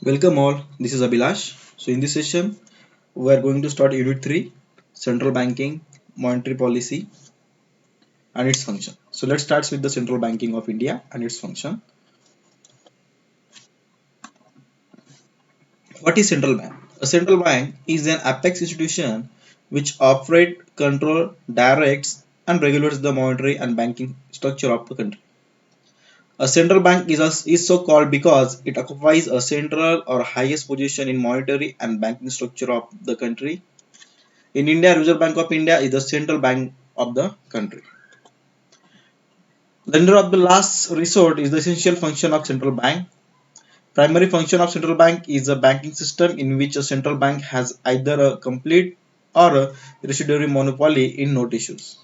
Welcome all, this is Abhilash. So in this session, we are going to start Unit 3, Central Banking, Monetary Policy and its function. So let's start with the Central Banking of India and its function. What is Central Bank? A central bank is an apex institution which operates, control, directs and regulates the monetary and banking structure of the country. A central bank is so called because it occupies a central or highest position in monetary and banking structure of the country. In India, Reserve Bank of India is the central bank of the country. Lender of the last resort is the essential function of central bank. Primary function of central bank is a banking system in which a central bank has either a complete or a residuary monopoly in note issues.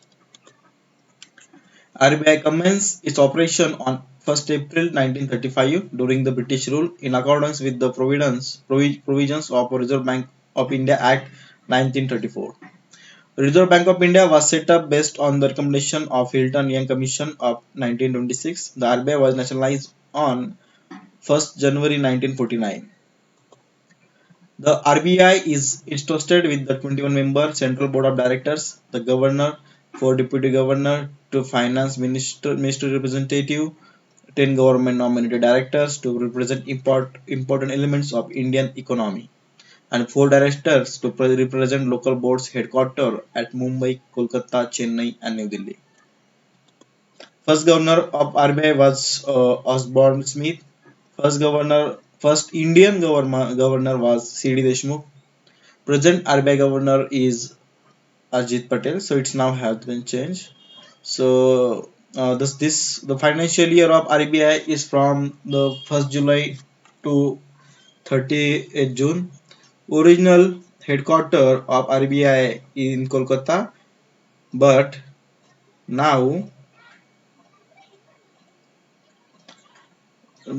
RBI commenced its operation on 1st April 1935 during the British rule in accordance with the provisions of Reserve Bank of India Act 1934. Reserve Bank of India was set up based on the recommendation of Hilton Young Commission of 1926. The RBI was nationalized on 1st January 1949. The RBI is entrusted with the 21-member Central Board of Directors, the Governor, 4 Deputy Governor, 2 Finance Ministry representative, 10 government nominated directors to represent important elements of Indian economy, and 4 directors to represent local boards headquartered at Mumbai, Kolkata, Chennai, and New Delhi. First governor of RBI was Osborne Smith. First Indian governor was C.D. Deshmukh. Present RBI governor is Ajit Patel. So it's now has been changed. So this the financial year of RBI is from the 1st July to 30th June. Original headquarter of RBI in Kolkata, but now it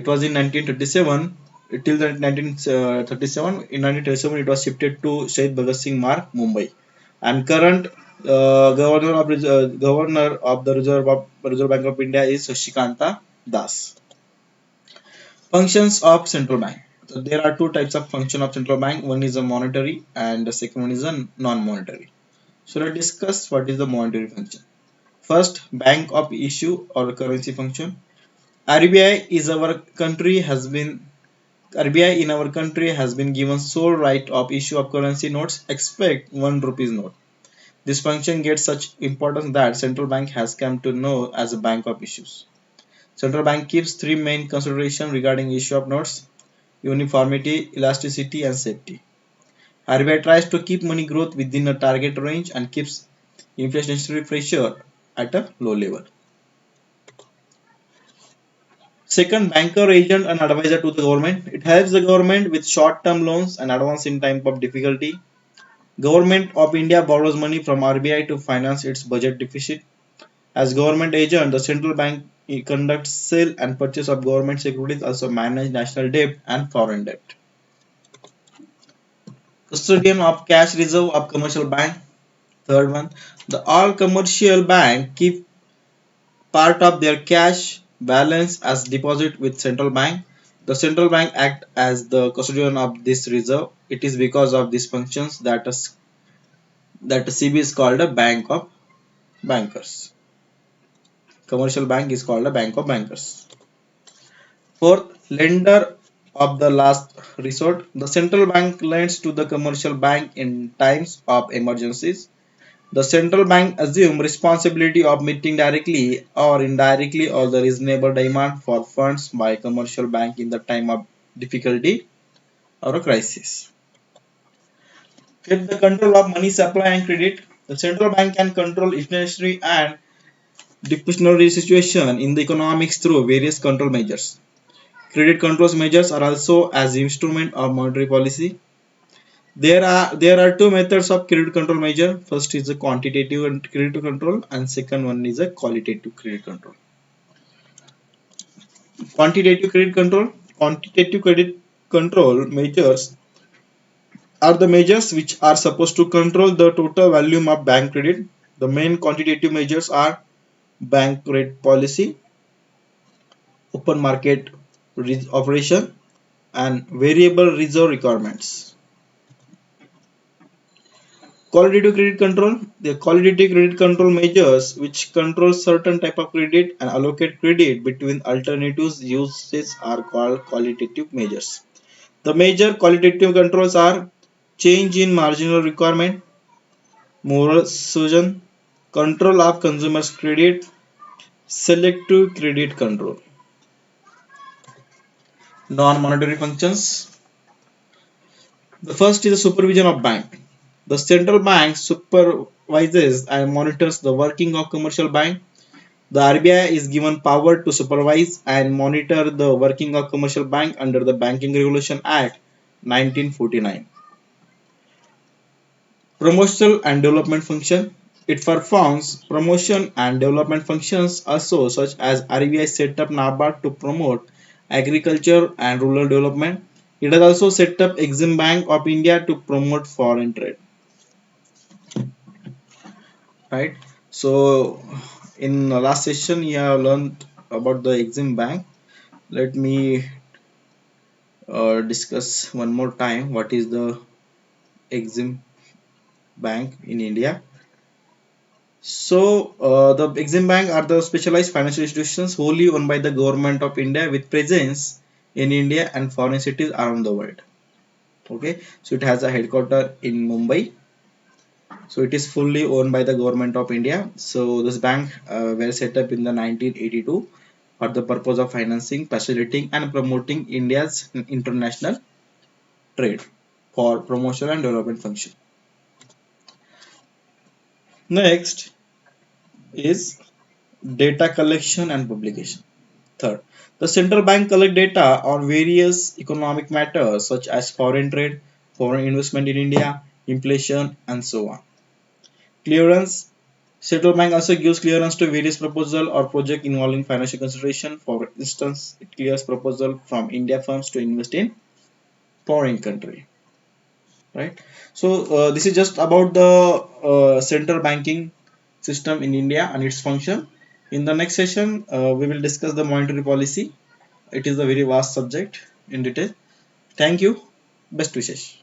was in 1937 till the 1937. In 1937 it was shifted to Shahid Bhagat Singh Marg, Mumbai, and current governor of the Reserve Bank of India is Shashikanta Das. Functions of central bank. So there are two types of function of central bank. One is a monetary and the second one is a non-monetary. So let's discuss what is the monetary function. First, bank of issue or currency function. RBI is our country has been RBI in our country has been given sole right of issue of currency notes except 1 rupees note. This function gets such importance that central bank has come to know as a bank of issues. Central bank keeps three main considerations regarding issue of notes: uniformity, elasticity, and safety. RBI tries to keep money growth within a target range and keeps inflationary pressure at a low level. Second, banker, agent, and advisor to the government. It helps the government with short-term loans and advance in time of difficulty. Government of India borrows money from RBI to finance its budget deficit. As government agent, the central bank conducts sale and purchase of government securities, also manage national debt and foreign debt. Custodian of cash reserve of commercial bank. Third one, the all commercial bank keep part of their cash balance as deposit with central bank. The central bank act as the custodian of this reserve. It is because of these functions that a CB is called a bank of bankers. Commercial bank is called a bank of bankers. Fourth, lender of the last resort. The central bank lends to the commercial bank in times of emergencies. The central bank assumes responsibility of meeting directly or indirectly all the reasonable demand for funds by commercial bank in the time of difficulty or a crisis. Fifth, the control of money supply and credit. The central bank can control inflationary and deflationary situation in the economics through various control measures. Credit controls measures are also as instrument of monetary policy. There are two methods of credit control measure. First is the quantitative and credit control, and second one is a qualitative credit control. Quantitative credit control measures are the measures which are supposed to control the total volume of bank credit. The main quantitative measures are bank rate policy, open market operation and variable reserve requirements. Qualitative credit control. The qualitative credit control measures which control certain type of credit and allocate credit between alternatives uses are called qualitative measures. The major qualitative controls are change in marginal requirement, moral suasion, control of consumers' credit, selective credit control. Non-monetary functions. The first is the supervision of bank. The central bank supervises and monitors the working of commercial bank. The RBI is given power to supervise and monitor the working of commercial bank under the Banking Regulation Act 1949. Promotional and development function. It performs promotion and development functions also such as RBI set up NABARD to promote agriculture and rural development. It has also set up Exim Bank of India to promote foreign trade. Right. So in the last session you have learned about the Exim Bank. Let me discuss one more time what is the Exim Bank in India. So, the Exim Bank are the specialized financial institutions wholly owned by the government of India with presence in India and foreign cities around the world. Okay, so it has a headquarter in Mumbai. So it is fully owned by the government of India. So this bank were set up in the 1982 for the purpose of financing, facilitating, and promoting India's international trade for promotion and development function. Next is data collection and publication. Third, the central bank collect data on various economic matters such as foreign trade, foreign investment in India, inflation, and so on. Clearance. Central bank also gives clearance to various proposal or project involving financial consideration. For instance, it clears proposal from India firms to invest in foreign country. Right. So this is just about the central banking system in India and its function. In the next session, we will discuss the monetary policy. It is a very vast subject in detail. Thank you. Best wishes.